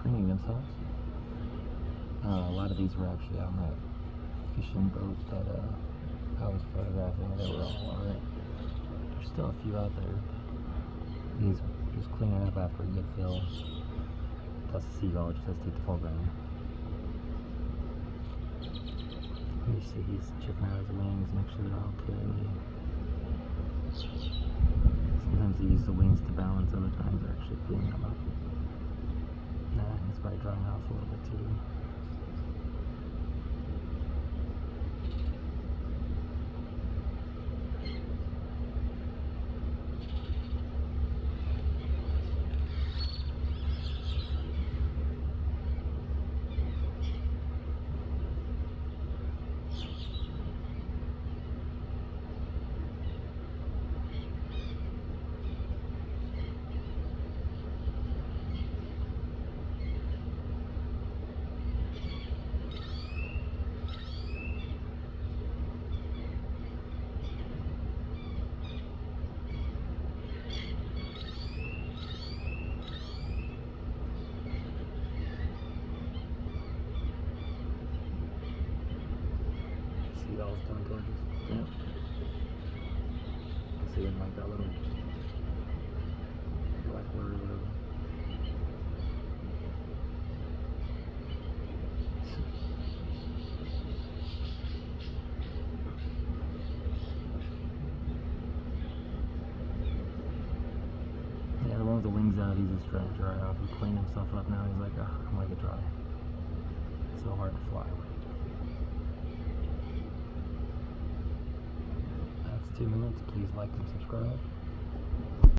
preening themselves. A lot of these were actually on that fishing boat that I was photographing. They were all alright. There's still a few out there. He's just cleaning up after a good fill. Plus the seagull just has to take the foreground. You see he's checking out his wings, make sure they're okay. Sometimes he uses the wings to balance, other times they're actually cleaning them up. Nah, he's probably drying off a little bit too. Seagulls coming towards us. Yep. I see him like that little black bird or whatever. Yeah, the one with the wings out, he's just trying to dry off. He's cleaning himself up now. He's like, oh, I'm gonna get dry. It's so hard to fly away. That's 2 minutes. Please like and subscribe.